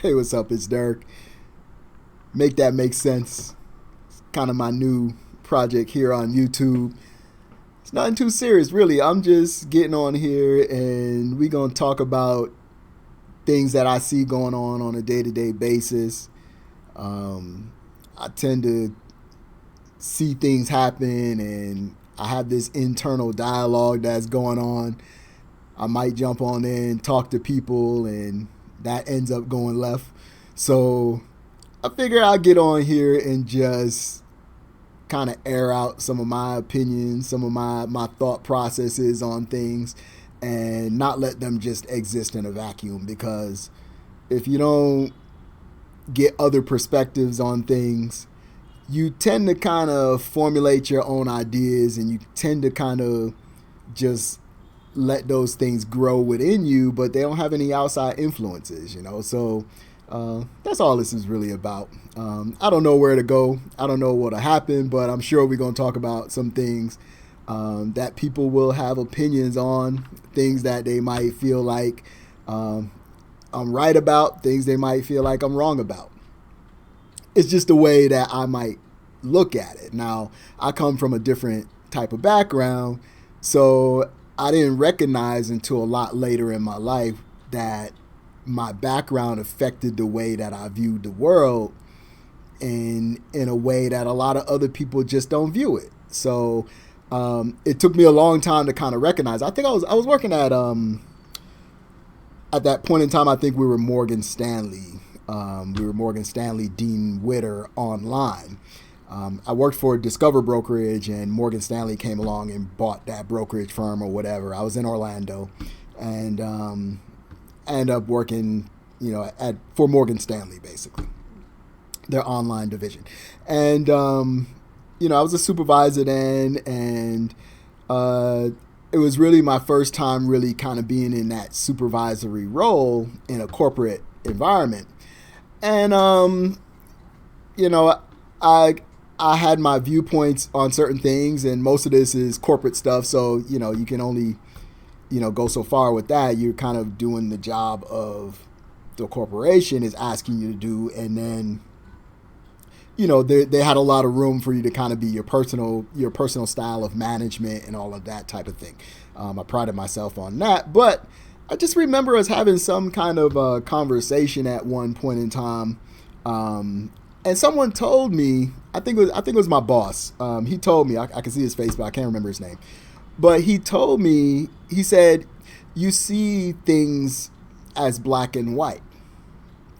Hey, what's up? It's Dirk. Make that make sense. It's kind of my new project here on YouTube. It's nothing too serious, really. I'm just getting on here and we're going to talk about things that I see going on a day to day basis. I tend to see things happen and I have this internal dialogue that's going on. I might jump on in, talk to people, and that ends up going left. So I figure I'll get on here and just kind of air out some of my opinions, some of my thought processes on things, and not let them just exist in a vacuum. Because if you don't get other perspectives on things, you tend to kind of formulate your own ideas and you tend to kind of just let those things grow within you, but they don't have any outside influences, you know? So that's all this is really about. I don't know where to go. I don't know what'll happen, but I'm sure we're going to talk about some things that people will have opinions on, things that they might feel like I'm right about, things they might feel like I'm wrong about. It's just the way that I might look at it. Now, I come from a different type of background, so I didn't recognize until a lot later in my life that my background affected the way that I viewed the world in a way that a lot of other people just don't view it. So it took me a long time to kind of recognize. I think I was working at that point in time. I think we were Morgan Stanley. We were Morgan Stanley Dean Witter online. I worked for a Discover brokerage, and Morgan Stanley came along and bought that brokerage firm or whatever. I was in Orlando, and I ended up working, for Morgan Stanley, basically, their online division. And I was a supervisor then, and it was really my first time really kind of being in that supervisory role in a corporate environment. And I had my viewpoints on certain things, and most of this is corporate stuff, so you can only go so far with that. You're kind of doing the job of the corporation is asking you to do, and then they had a lot of room for you to kind of be your personal style of management and all of that type of thing. I prided myself on that, but I just remember us having some kind of conversation at one point in time, and someone told me, I think it was my boss. He told me, I can see his face, but I can't remember his name. But he told me, he said, you see things as black and white,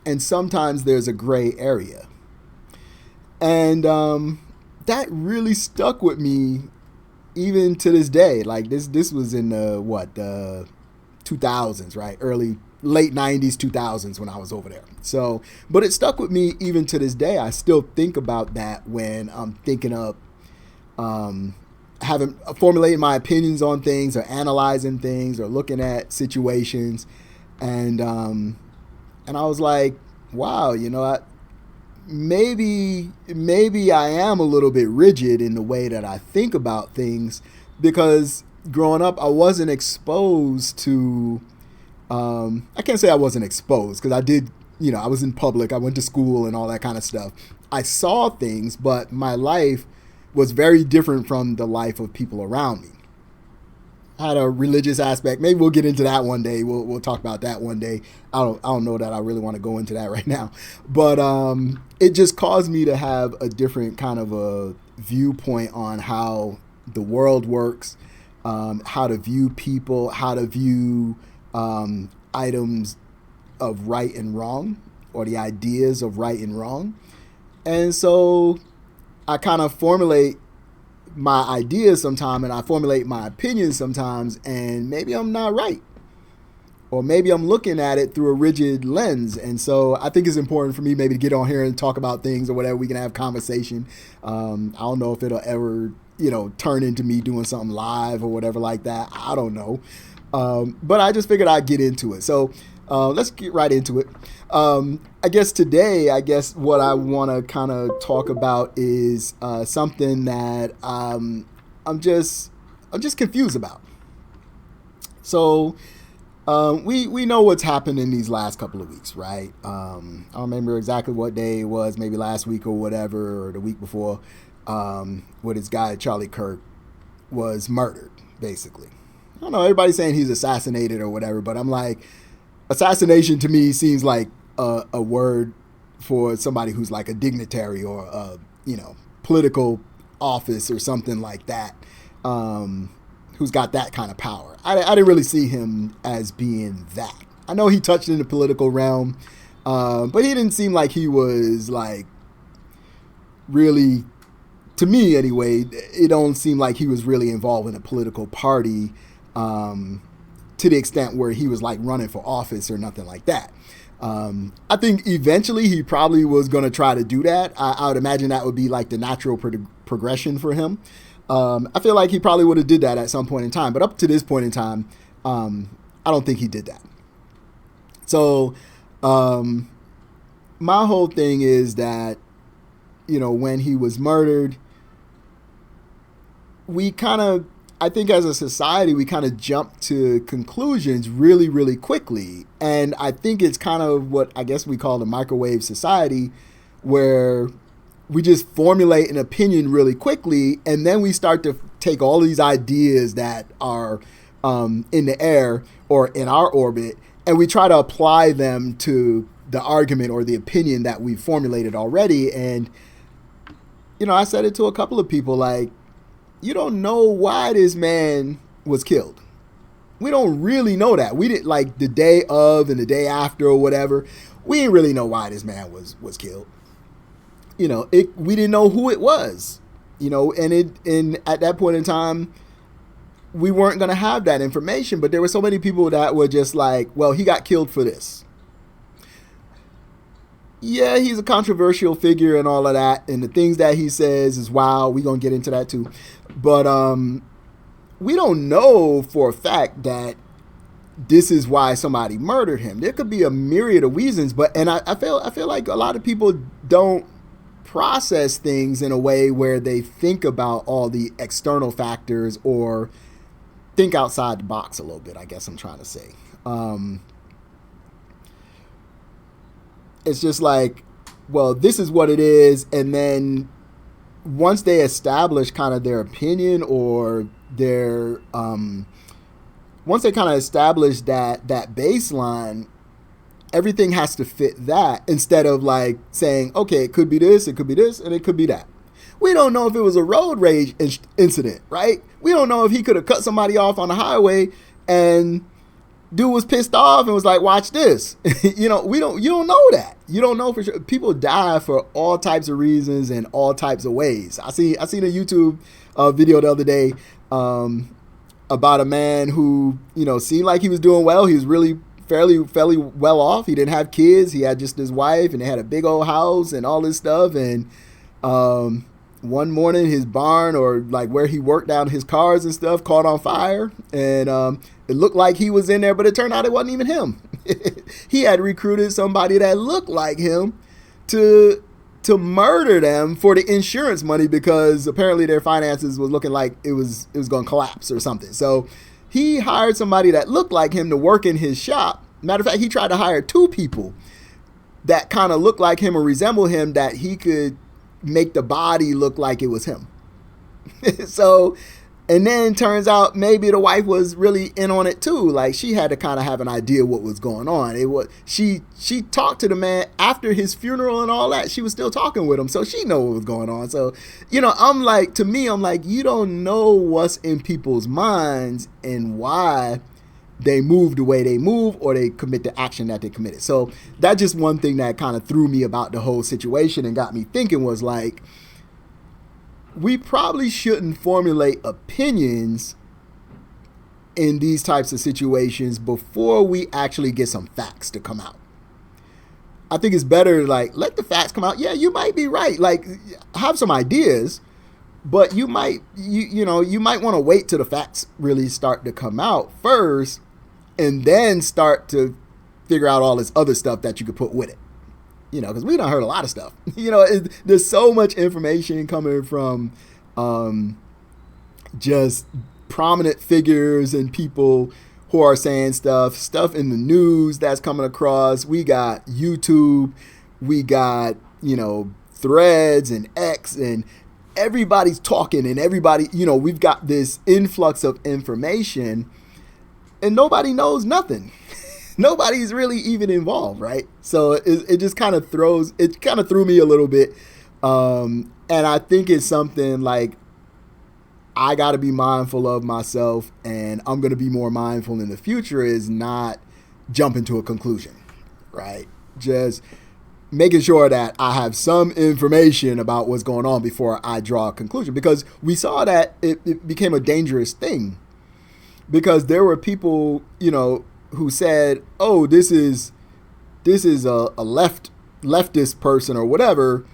and sometimes there's a gray area. And that really stuck with me even to this day. Like this was in the 2000s, right? Late 90s, 2000s when I was over there. So, but it stuck with me even to this day. I still think about that when I'm thinking of formulating my opinions on things or analyzing things or looking at situations. And I was like, wow, maybe I am a little bit rigid in the way that I think about things, because growing up I wasn't exposed to I can't say I wasn't exposed, because I did, I was in public, I went to school and all that kind of stuff. I saw things, but my life was very different from the life of people around me. I had a religious aspect. Maybe we'll get into that one day. We'll talk about that one day. I don't know that I really want to go into that right now. But it just caused me to have a different kind of a viewpoint on how the world works, how to view people, how to view items of right and wrong, or the ideas of right and wrong. And so I kind of formulate my ideas sometimes, and I formulate my opinions sometimes, and maybe I'm not right, or maybe I'm looking at it through a rigid lens. And so I think it's important for me maybe to get on here and talk about things or whatever. We can have conversation. I don't know if it'll ever turn into me doing something live or whatever like that. I don't know. But I just figured I'd get into it. So let's get right into it. I guess today, what I want to kind of talk about is something that I'm just confused about. So We know what's happened in these last couple of weeks, right? I don't remember exactly what day it was, maybe last week or whatever, or the week before, where this guy, Charlie Kirk, was murdered, basically. I don't know, everybody's saying he's assassinated or whatever, but I'm like, assassination to me seems like a word for somebody who's like a dignitary or a, political office or something like that, who's got that kind of power. I didn't really see him as being that. I know he touched in the political realm, but he didn't seem like he was like really, to me anyway, it don't seem like he was really involved in a political party to the extent where he was like running for office or nothing like that. I think eventually he probably was going to try to do that. I would imagine that would be like the natural progression for him. I feel like he probably would have did that at some point in time, but up to this point in time, I don't think he did that. So my whole thing is that, when he was murdered, I think as a society, we kind of jumped to conclusions really, really quickly. And I think it's kind of what I guess we call the microwave society, where we just formulate an opinion really quickly, and then we start to take all these ideas that are in the air or in our orbit, and we try to apply them to the argument or the opinion that we formulated already. And, I said it to a couple of people, like, you don't know why this man was killed. We don't really know that. We didn't, like, the day of and the day after or whatever, we didn't really know why this man was killed. We didn't know who it was, and at that point in time, we weren't going to have that information, but there were so many people that were just like, well, he got killed for this. Yeah, he's a controversial figure and all of that, and the things that he says is wild. We're going to get into that too. But we don't know for a fact that this is why somebody murdered him. There could be a myriad of reasons, and I feel like a lot of people don't process things in a way where they think about all the external factors or think outside the box a little bit, I guess I'm trying to say. It's just like, well, this is what it is, and then once they establish kind of their opinion or their once they kind of establish that baseline, everything has to fit that, instead of like saying, okay, it could be this, and it could be that. We don't know if it was a road rage incident, right? We don't know if he could have cut somebody off on the highway and dude was pissed off and was like, watch this. You don't know that. You don't know for sure. People die for all types of reasons and all types of ways. I seen a YouTube video the other day about a man who, seemed like he was doing well. He was really fairly well off. He didn't have kids. He had just his wife, and they had a big old house and all this stuff. And one morning, his barn, or like where he worked down his cars and stuff, caught on fire. And it looked like he was in there, but it turned out it wasn't even him. He had recruited somebody that looked like him to murder them for the insurance money, because apparently their finances was looking like it was going to collapse or something. So he hired somebody that looked like him to work in his shop. Matter of fact, he tried to hire two people that kind of looked like him or resemble him, that he could make the body look like it was him. So, and then turns out maybe the wife was really in on it too. Like, she had to kind of have an idea what was going on. It was she talked to the man after his funeral and all that. She was still talking with him, so she knew what was going on. So, I'm like, you don't know what's in people's minds and why they move the way they move, or they commit the action that they committed. So that's just one thing that kind of threw me about the whole situation and got me thinking, was like, we probably shouldn't formulate opinions in these types of situations before we actually get some facts to come out. I think it's better, like, let the facts come out. Yeah, you might be right. Like, have some ideas, but you might want to wait till the facts really start to come out first, and then start to figure out all this other stuff that you could put with it. Because we done heard a lot of stuff. There's so much information coming from just prominent figures and people who are saying stuff in the news that's coming across. We got YouTube, we got, Threads and X, and everybody's talking, and everybody, we've got this influx of information, and nobody knows nothing. Nobody's really even involved, right? So it just kind of threw me a little bit. And I think it's something like I got to be mindful of myself, and I'm going to be more mindful in the future is not jumping to a conclusion, right? Just making sure that I have some information about what's going on before I draw a conclusion, because we saw that it became a dangerous thing, because there were people, who said, oh, this is a leftist person or whatever.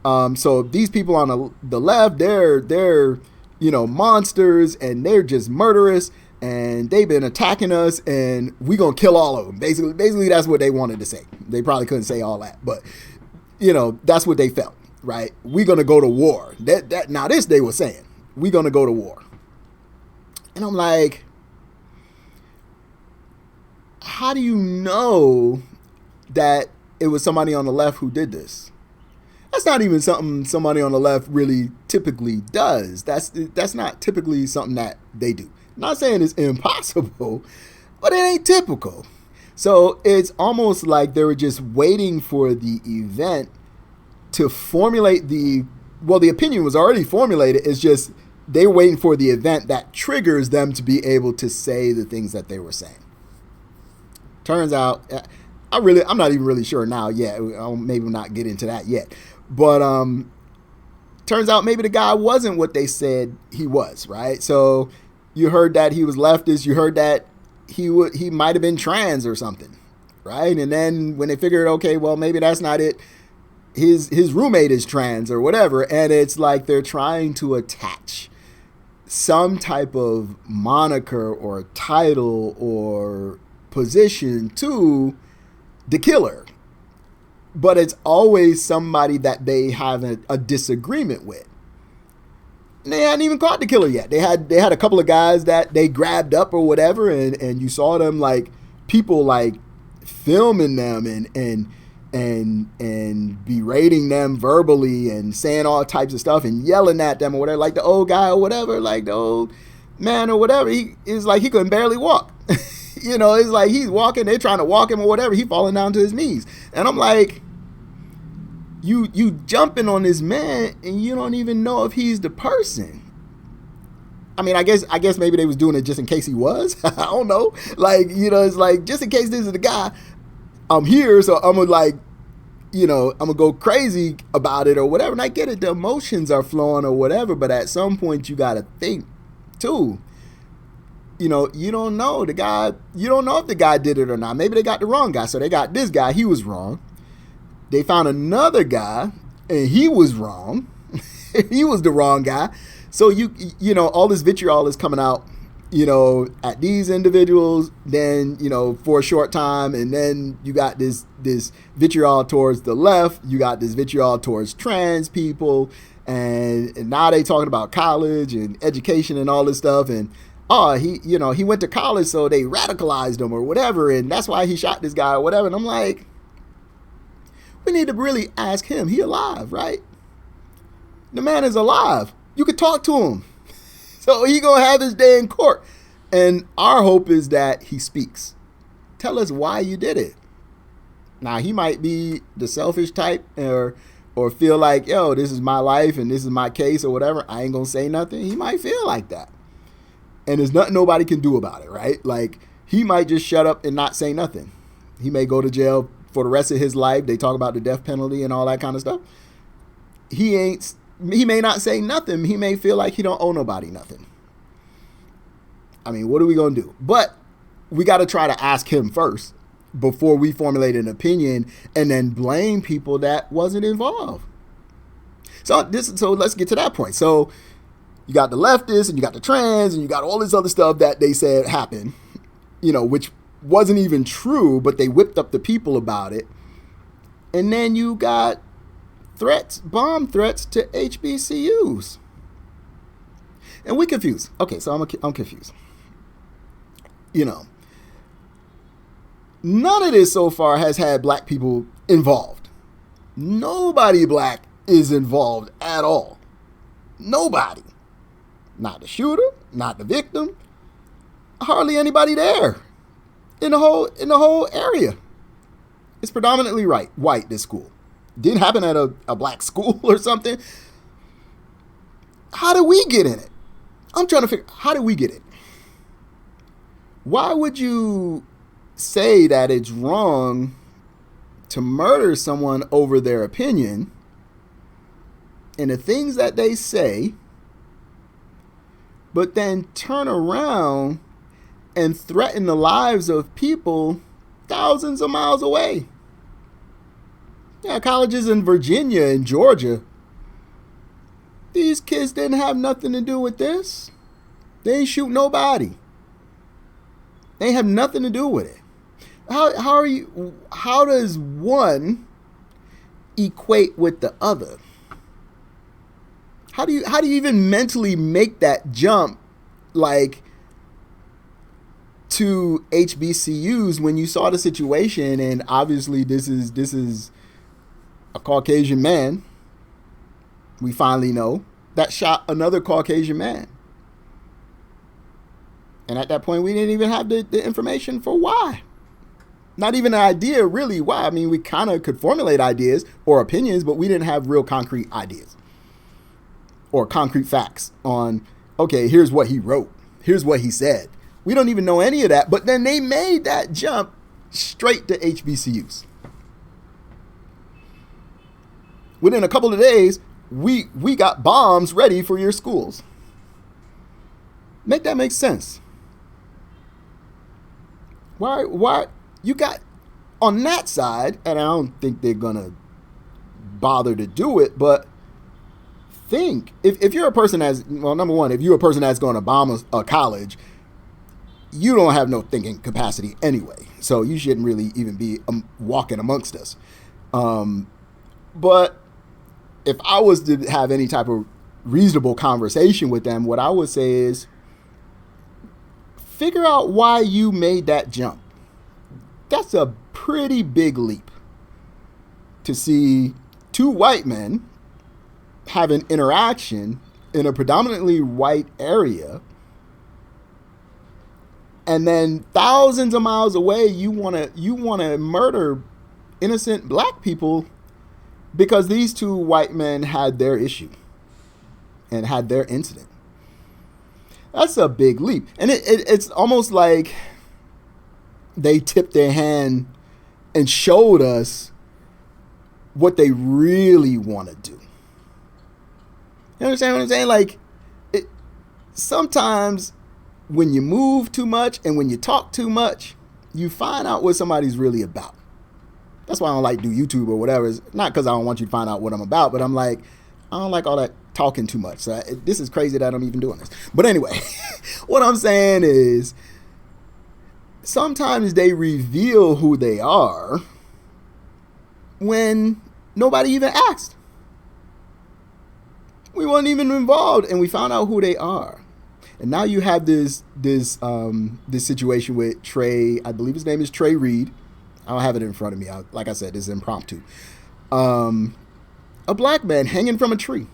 So these people on the left, they're monsters, and they're just murderous, and they've been attacking us, and we gonna kill all of them. Basically, that's what they wanted to say. They probably couldn't say all that, but that's what they felt, right? We gonna go to war. Now this they were saying, we gonna go to war, and I'm like, how do you know that it was somebody on the left who did this? That's not even something somebody on the left really typically does. That's not typically something that they do. I'm not saying it's impossible, but it ain't typical. So it's almost like they were just waiting for the event to formulate the opinion was already formulated. It's just they were waiting for the event that triggers them to be able to say the things that they were saying. Turns out, I'm not even really sure now yet. I'll maybe not get into that yet. But turns out maybe the guy wasn't what they said he was, right? So you heard that he was leftist. You heard that he might have been trans or something, right? And then when they figured, okay, well, maybe that's not it. His roommate is trans or whatever. And it's like they're trying to attach some type of moniker or title or position to the killer, but it's always somebody that they have a disagreement with. And they hadn't even caught the killer yet. They had a couple of guys that they grabbed up or whatever, and you saw them, like, people like filming them and berating them verbally and saying all types of stuff and yelling at them or whatever, like the old guy or whatever, like the old man or whatever. He is like he couldn't barely walk. It's like he's walking, they're trying to walk him or whatever, he falling down to his knees. And I'm like, you jumping on this man and you don't even know if he's the person. I mean, I guess maybe they was doing it just in case he was. I don't know. Like, it's like, just in case this is the guy, I'm here, so I'm gonna I'm gonna go crazy about it or whatever. And I get it, the emotions are flowing or whatever, but at some point you gotta think too. You don't know the guy. You don't know if the guy did it or not. Maybe they got the wrong guy. So they got this guy. He was wrong. They found another guy, and he was wrong. He was the wrong guy. So all this vitriol is coming out, at these individuals. Then for a short time, and then you got this vitriol towards the left. You got this vitriol towards trans people, and now they talking about college and education and all this stuff. And he went to college, so they radicalized him or whatever, and that's why he shot this guy or whatever. And I'm like, we need to really ask him. He alive, right? The man is alive. You could talk to him. So he gonna have his day in court. And our hope is that he speaks. Tell us why you did it. Now, he might be the selfish type or feel like, yo, this is my life and this is my case or whatever. I ain't gonna say nothing. He might feel like that. And there's nothing nobody can do about it, right? Like, he might just shut up and not say nothing. He may go to jail for the rest of his life. They talk about the death penalty and all that kind of stuff. He may not say nothing. He may feel like he don't owe nobody nothing. I mean, what are we going to do? But we got to try to ask him first before we formulate an opinion and then blame people that wasn't involved. So let's get to that point. So you got the leftists and you got the trans and you got all this other stuff that they said happened, which wasn't even true, but they whipped up the people about it. And then you got bomb threats to HBCUs. And we confused. Okay, so I'm confused. None of this so far has had black people involved. Nobody black is involved at all. Nobody. Not the shooter, not the victim, hardly anybody there in the whole area. It's predominantly white, this school. Didn't happen at a black school or something. How did we get in it? I'm trying to figure, how did we get it? Why would you say that it's wrong to murder someone over their opinion and the things that they say, but then turn around and threaten the lives of people thousands of miles away? Yeah, colleges in Virginia and Georgia. These kids didn't have nothing to do with this. They ain't shoot nobody. They have nothing to do with it. How does one equate with the other? How do you even mentally make that jump, like, to HBCUs when you saw the situation, and obviously this is a Caucasian man, we finally know, that shot another Caucasian man. And at that point, we didn't even have the information for why. Not even an idea really why. I mean, we kind of could formulate ideas or opinions, but we didn't have real concrete ideas or concrete facts on, okay, here's what he wrote. Here's what he said. We don't even know any of that. But then they made that jump straight to HBCUs. Within a couple of days, we got bombs ready for your schools. Make that make sense. Why you got on that side, and I don't think they're gonna bother to do it, but think if you're a person number one, if you're a person that's going to bomb a college, you don't have no thinking capacity anyway, so you shouldn't really even be walking amongst us. But if I was to have any type of reasonable conversation with them, what I would say is, figure out why you made that jump. That's a pretty big leap to see two white men have an interaction in a predominantly white area, and then thousands of miles away you want to murder innocent black people because these two white men had their issue and had their incident. That's a big leap. And it's almost like they tipped their hand and showed us what they really want to do. You understand what I'm saying? Like, sometimes when you move too much and when you talk too much, you find out what somebody's really about. That's why I don't like do YouTube or whatever. It's not because I don't want you to find out what I'm about, but I'm like, I don't like all that talking too much. So this is crazy that I'm even doing this. But anyway, what I'm saying is, sometimes they reveal who they are when nobody even asked. We weren't even involved, and we found out who they are. And now you have this situation with Trey. I believe his name is Trey Reed. I don't have it in front of me. Like I said, this is impromptu. A black man hanging from a tree.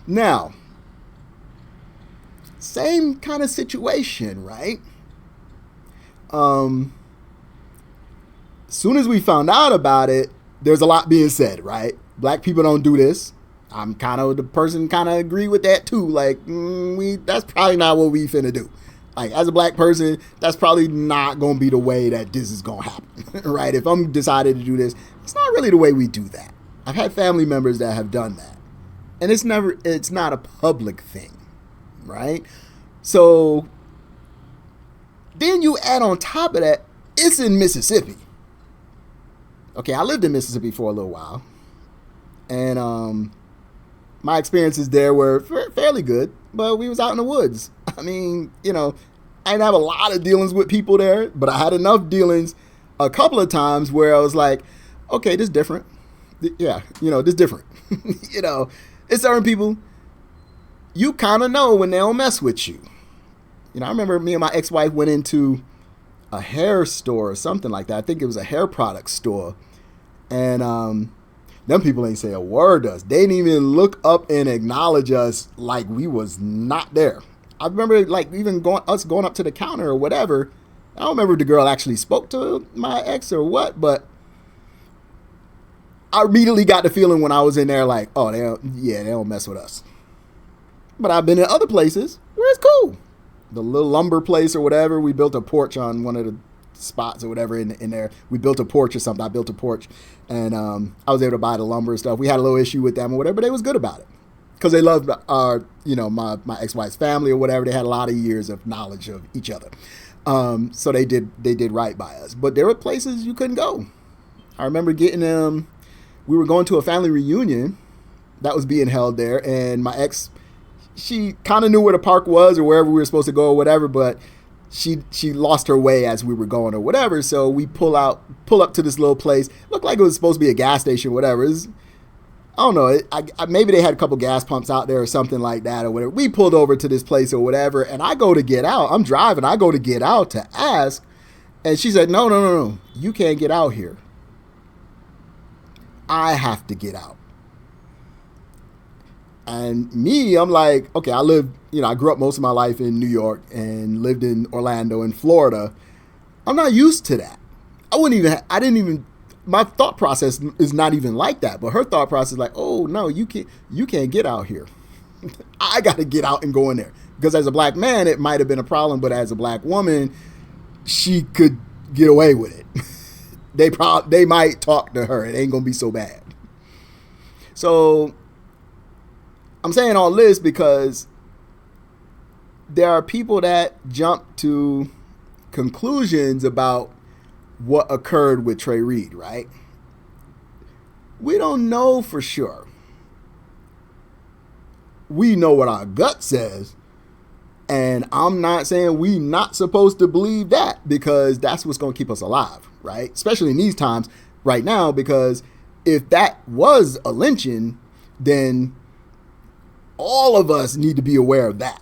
Now, same kind of situation, right? Soon as we found out about it, there's a lot being said, right? Black people don't do this. I'm kind of the person kind of agree with that too. Like, that's probably not what we finna do. Like, as a black person, that's probably not going to be the way that this is going to happen, right? If I'm decided to do this, it's not really the way we do that. I've had family members that have done that. And it's not a public thing, right? So then you add on top of that, it's in Mississippi. Okay, I lived in Mississippi for a little while. And my experiences there were fairly good, but we was out in the woods. I mean, I didn't have a lot of dealings with people there, but I had enough dealings a couple of times where I was like, okay, this is different. Yeah, this is different. It's certain people, you kind of know when they don't mess with you. I remember me and my ex-wife went into a hair store or something like that. I think it was a hair product store. And them people ain't say a word to us. They didn't even look up and acknowledge us like we was not there. I remember like even going up to the counter or whatever. I don't remember if the girl actually spoke to my ex or what, but I immediately got the feeling when I was in there like, oh, they don't mess with us. But I've been in other places where it's cool. The little lumber place or whatever, we built a porch on one of the spots or whatever in there. We built a porch or something. I built a porch, and I was able to buy the lumber and stuff. We had a little issue with them or whatever, but they was good about it because they loved our, my ex-wife's family or whatever. They had a lot of years of knowledge of each other, so they did right by us. But there were places you couldn't go. I remember getting them. We were going to a family reunion that was being held there, and my ex, she kind of knew where the park was or wherever we were supposed to go or whatever, but she lost her way as we were going or whatever. So we pull up to this little place. Looked like it was supposed to be a gas station or whatever. I don't know. Maybe they had a couple gas pumps out there or something like that or whatever. We pulled over to this place or whatever, and I go to get out. I'm driving. I go to get out to ask, and she said, no. You can't get out here. I have to get out. And me, I'm like, okay, I grew up most of my life in New York and lived in Orlando and Florida. I'm not used to that. My thought process is not even like that. But her thought process is like, oh no, you can't get out here. I got to get out and go in there. Because as a black man, it might have been a problem. But as a black woman, she could get away with it. They might talk to her. It ain't going to be so bad. So I'm saying all this because there are people that jump to conclusions about what occurred with Trey Reed, right? We don't know for sure. We know what our gut says. And I'm not saying we not supposed to believe that because that's what's going to keep us alive, right? Especially in these times right now, because if that was a lynching, then all of us need to be aware of that.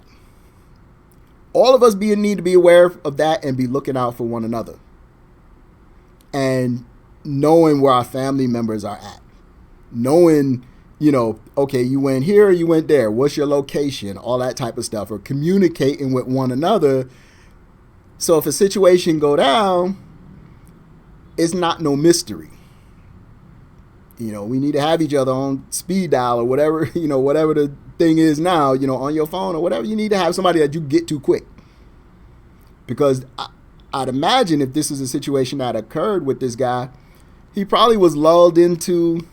All of us need to be aware of that and be looking out for one another. And knowing where our family members are at. Knowing, okay, you went here or you went there. What's your location? All that type of stuff. Or communicating with one another. So if a situation go down, it's not no mystery. We need to have each other on speed dial or whatever, whatever the thing is now, on your phone or whatever. You need to have somebody that you get to quick. Because I'd imagine if this is a situation that occurred with this guy, he probably was lulled into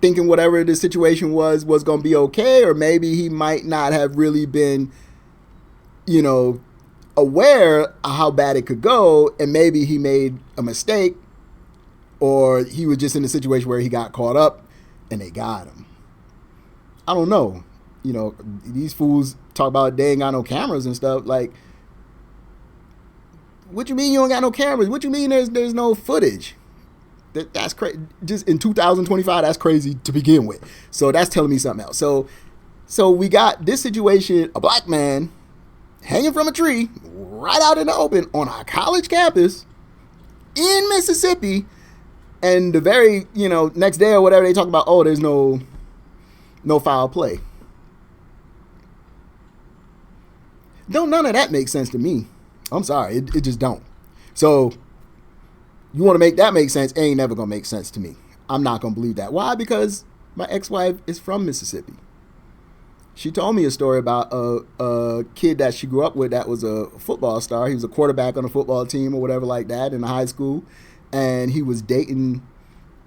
thinking whatever the situation was going to be okay. Or maybe he might not have really been, aware of how bad it could go. And maybe he made a mistake. Or he was just in a situation where he got caught up and they got him. I don't know. These fools talk about they ain't got no cameras and stuff. Like, what you mean you don't got no cameras? What you mean there's no footage? That's crazy. Just in 2025, that's crazy to begin with. So that's telling me something else. So we got this situation, a black man hanging from a tree right out in the open on our college campus in Mississippi. And the very, next day or whatever, they talk about, oh, there's no foul play. None of that makes sense to me. I'm sorry, it just don't. So you want to make that make sense? It ain't never gonna make sense to me. I'm not gonna believe that. Why? Because my ex-wife is from Mississippi. She told me a story about a kid that she grew up with that was a football star. He was a quarterback on a football team or whatever like that in high school. And he was dating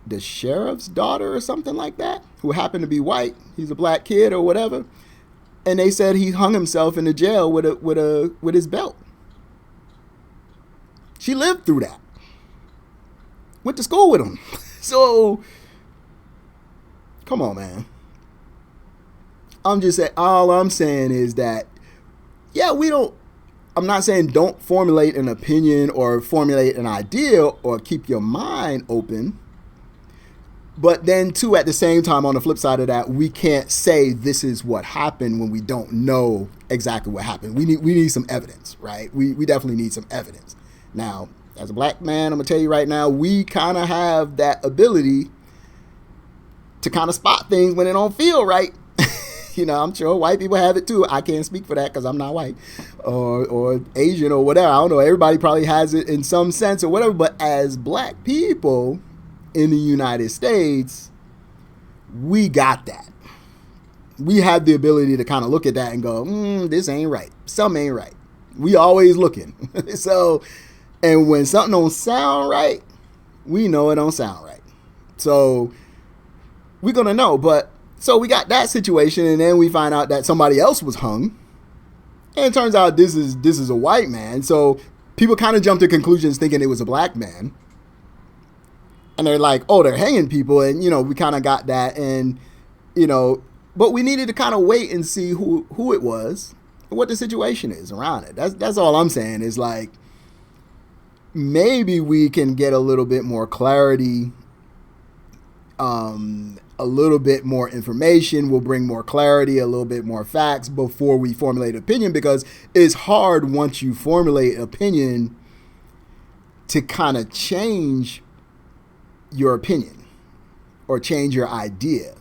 the sheriff's daughter or something like that, who happened to be white. He's a black kid or whatever. And they said he hung himself in the jail with his belt. She lived through that. Went to school with him. So, come on, man. All I'm saying is that, I'm not saying don't formulate an opinion or formulate an idea or keep your mind open. But then, too, at the same time, on the flip side of that, we can't say this is what happened when we don't know exactly what happened. We need some evidence, right? We definitely need some evidence. Now, as a black man, I'm going to tell you right now, we kind of have that ability to kind of spot things when they don't feel right. I'm sure white people have it too. I can't speak for that because I'm not white or Asian or whatever. I don't know. Everybody probably has it in some sense or whatever. But as black people in the United States, we got that. We have the ability to kind of look at that and go, this ain't right. Something ain't right. We always looking. And when something don't sound right, we know it don't sound right. So we're going to know. But so we got that situation, and then we find out that somebody else was hung. And it turns out this is a white man. So people kind of jump to conclusions thinking it was a black man. And they're like, oh, they're hanging people. And, we kind of got that. And, but we needed to kind of wait and see who it was and what the situation is around it. That's all I'm saying is like, maybe we can get a little bit more clarity, a little bit more information will bring more clarity, a little bit more facts before we formulate opinion, because it's hard once you formulate opinion to kind of change your opinion or change your idea.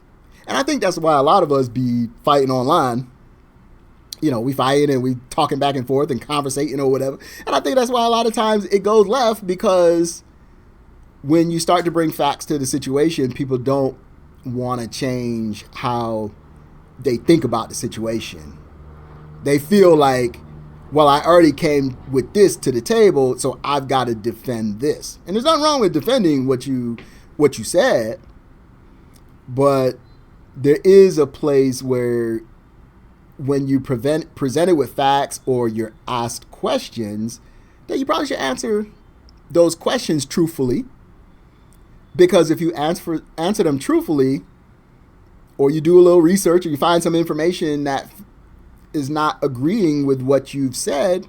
And I think that's why a lot of us be fighting online. We fighting and we talking back and forth and conversating or whatever. And I think that's why a lot of times it goes left, because when you start to bring facts to the situation, people don't want to change how they think about the situation. They feel like, well, I already came with this to the table, so I've got to defend this. And there's nothing wrong with defending what you said, but there is a place where when you presented with facts or you're asked questions, that you probably should answer those questions truthfully. Because if you answer them truthfully, or you do a little research or you find some information that is not agreeing with what you've said,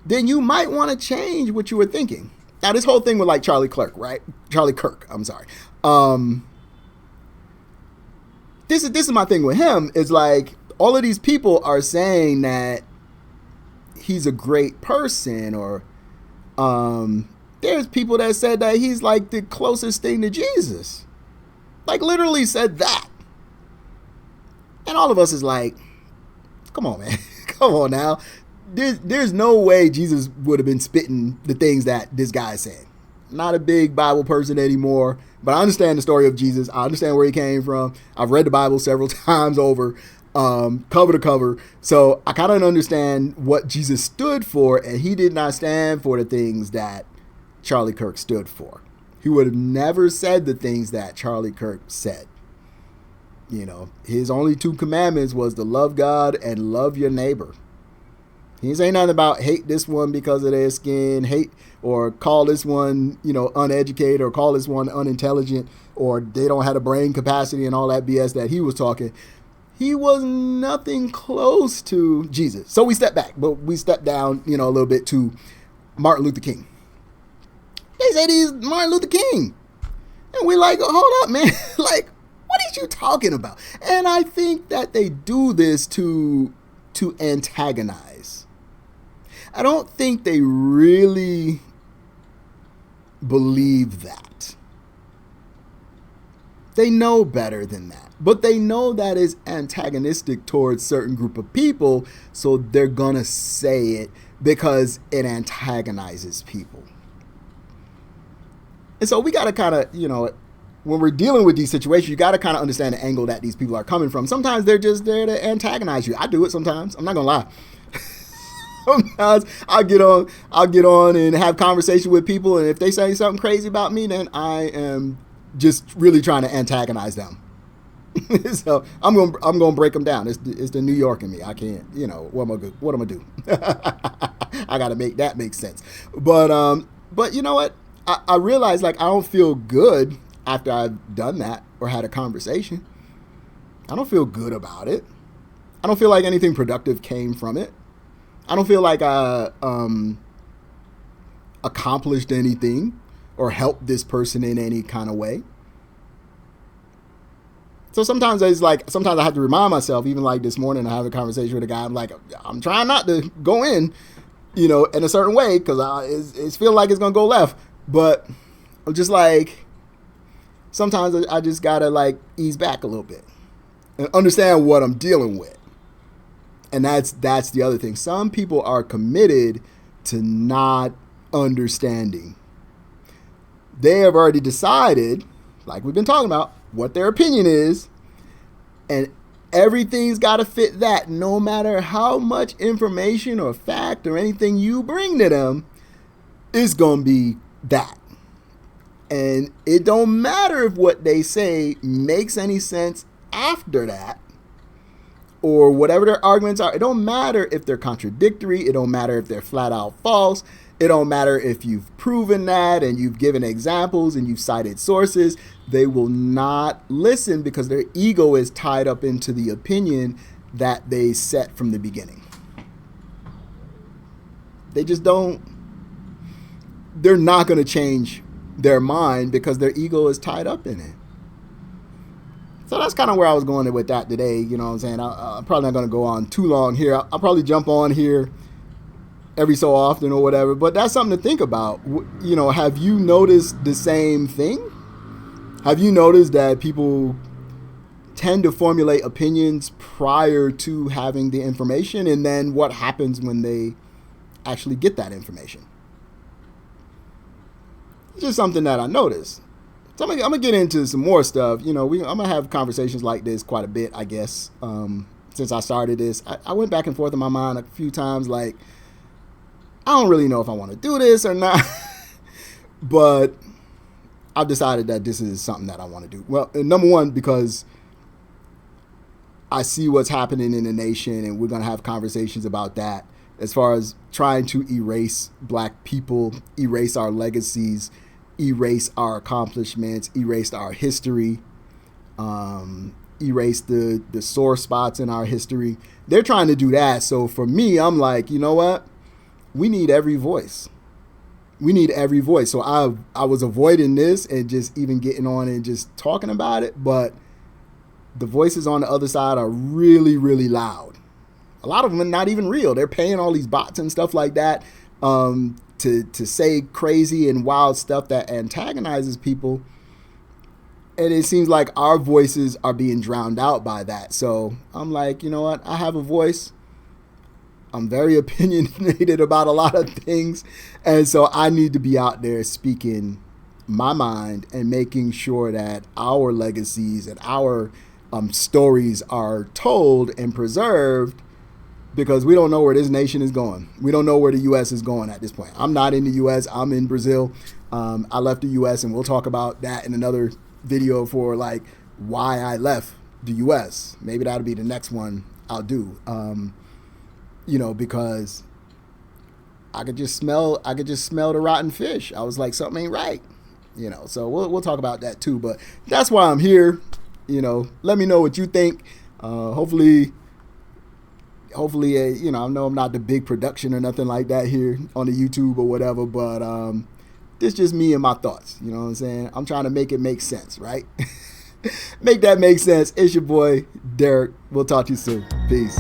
then you might want to change what you were thinking. Now, this whole thing with like Charlie Kirk, I'm sorry. This is my thing with him, is like, all of these people are saying that he's a great person, or there's people that said that he's like the closest thing to Jesus. Like literally said that. And all of us is like, come on, man. Come on now. There's no way Jesus would have been spitting the things that this guy is saying. Not a big Bible person anymore, but I understand the story of Jesus. I understand where he came from. I've read the Bible several times over, cover to cover. So I kind of understand what Jesus stood for, and he did not stand for the things that Charlie Kirk stood for. He would have never said the things that Charlie Kirk said. His only 2 commandments was to love God and love your neighbor. He ain't saying nothing about hate this one because of their skin, hate, or call this one, uneducated, or call this one unintelligent, or they don't have a brain capacity and all that BS that he was talking. He was nothing close to Jesus. So we step back, but we step down, a little bit to Martin Luther King. They said he's Martin Luther King. And we're like, hold up, man. Like, what are you talking about? And I think that they do this to antagonize. I don't think they really believe that. They know better than that. But they know that is antagonistic towards a certain group of people, so they're going to say it because it antagonizes people. And so we got to kind of, when we're dealing with these situations, you got to kind of understand the angle that these people are coming from. Sometimes they're just there to antagonize you. I do it sometimes. I'm not going to lie. Sometimes I'll get on and have conversation with people, and if they say something crazy about me, then I am just really trying to antagonize them. So I'm gonna break them down. It's the New York in me. I can't, what am I gonna do? I gotta make that make sense. But you know what? I realize, like, I don't feel good after I've done that or had a conversation. I don't feel good about it. I don't feel like anything productive came from it. I don't feel like I accomplished anything or helped this person in any kind of way. So sometimes I have to remind myself, even like this morning, I have a conversation with a guy. I'm like, I'm trying not to go in in a certain way, because it's feeling like it's going to go left. But I'm just like, sometimes I just got to like ease back a little bit and understand what I'm dealing with. And that's the other thing. Some people are committed to not understanding. They have already decided, like we've been talking about, what their opinion is, and everything's got to fit that, no matter how much information or fact or anything you bring to them, it's going to be that. And it don't matter if what they say makes any sense after that, or whatever their arguments are. It don't matter if they're contradictory. It don't matter if they're flat out false. It don't matter if you've proven that and you've given examples and you've cited sources. They will not listen because their ego is tied up into the opinion that they set from the beginning. They just don't. They're not going to change their mind because their ego is tied up in it. So that's kind of where I was going with that today. You know what I'm saying? I'm probably not going to go on too long here. I'll probably jump on here every so often or whatever. But that's something to think about. Have you noticed the same thing? Have you noticed that people tend to formulate opinions prior to having the information? And then what happens when they actually get that information? It's just something that I noticed. So I'm gonna get into some more stuff. I'm gonna have conversations like this quite a bit, I guess. Since I started this, I went back and forth in my mind a few times. Like, I don't really know if I want to do this or not, but I've decided that this is something that I want to do. Well, number one, because I see what's happening in the nation, and we're gonna have conversations about that as far as trying to erase Black people, erase our legacies, erase our accomplishments, erase our history, erase the sore spots in our history. They're trying to do that. So for me, I'm like, you know what? We need every voice. We need every voice. So I was avoiding this and just even getting on and just talking about it. But the voices on the other side are really, really loud. A lot of them are not even real. They're paying all these bots and stuff like that to say crazy and wild stuff that antagonizes people. And it seems like our voices are being drowned out by that. So I'm like, you know what? I have a voice. I'm very opinionated about a lot of things. And so I need to be out there speaking my mind and making sure that our legacies and our stories are told and preserved, because we don't know where this nation is going. We don't know where the U.S. is going at this point. I'm not in the U.S. I'm in Brazil. I left the U.S., and we'll talk about that in another video for like why I left the U.S. Maybe that'll be the next one I'll do. Because I could just smell the rotten fish. I was like, something ain't right. So we'll talk about that too. But that's why I'm here. Let me know what you think. Hopefully, I know I'm not the big production or nothing like that here on the YouTube or whatever, but this is just me and my thoughts. You know what I'm saying? I'm trying to make it make sense, right? Make that make sense. It's your boy, Derek. We'll talk to you soon. Peace.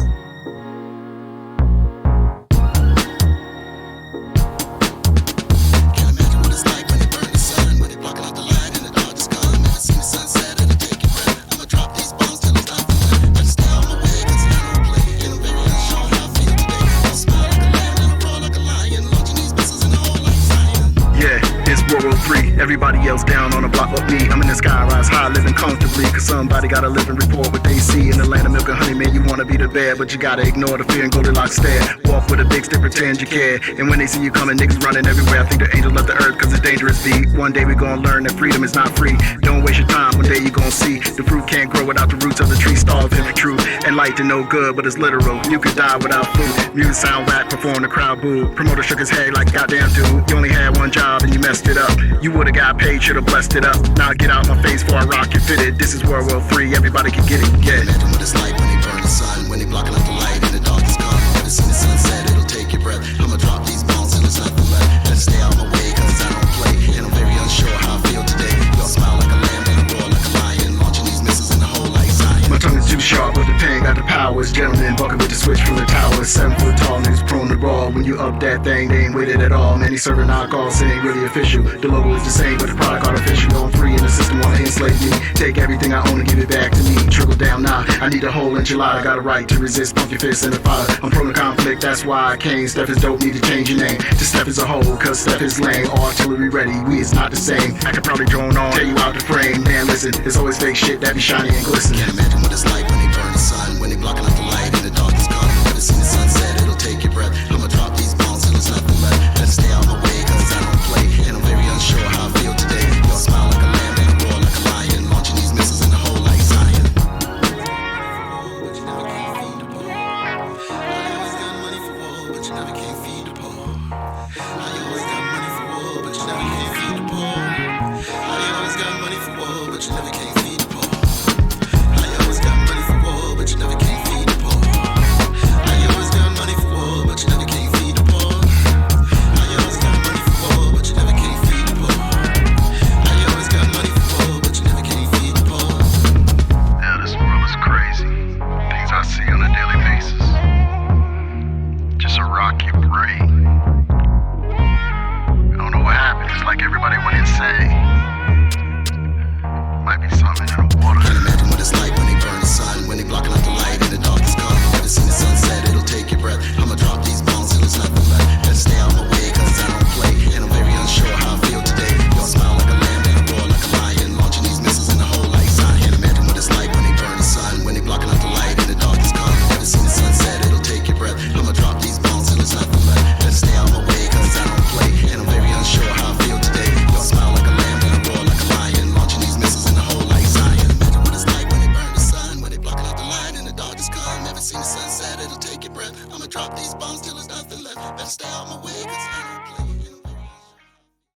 Everybody else down on the block but me. I'm in the sky, rise high, living comfortably, cause somebody gotta live and report what they see. In the land of milk and honey, man, you wanna be the bear, but you gotta ignore the fear and Goldilocks stare. Walk with a big stick, pretend you care, and when they see you coming, niggas running everywhere. I think the angel left the earth cause it's dangerous deep. One day we gonna learn that freedom is not free. Don't waste your time, one day you gonna see the fruit can't grow without the roots of the tree. Starving for truth and light to no good, but it's literal. You could die without food. Music sound whack, perform the crowd boo. Promoter shook his head like goddamn dude. You only had one job and you messed it up. You would've got paid, should've blessed it up. Now get out my face before I rock you fitted. This is World War III, everybody can get it, yeah. Imagine what it's like when they burn the sun, when they blocking out the light and the dark is gone. Never seen the sunset, it'll take your breath. I'ma drop these bombs and there's nothing left. Better stay out my way cause I don't play, and I'm very unsure how I feel today. Y'all smile like a lamb and I roar like a lion, launching these missiles in the hole like Zion. My tongue is too sharp, but the pen got the power. flowers. Gentlemen, bucket with the switch from the tower. 7 foot tall, niggas prone to brawl. When you up that thing, they ain't with it at all. Man, he serving knockoffs, it ain't really official. The logo is the same, but the product artificial. Going free in the system, wanna enslave me. Take everything I own and give it back to me. Trickle down now, I need a whole enchilada. Got a right to resist, pump your fist in the fire. I'm prone to conflict, that's why I came. Steph is dope, need to change your name to Steph as a whole, cause Steph is lame. Artillery ready, we is not the same. I could probably drone on, tell you out the frame. Man, listen, it's always fake shit that be shiny and glisten. Can't imagine what it's like when they burn the sun, when they blocking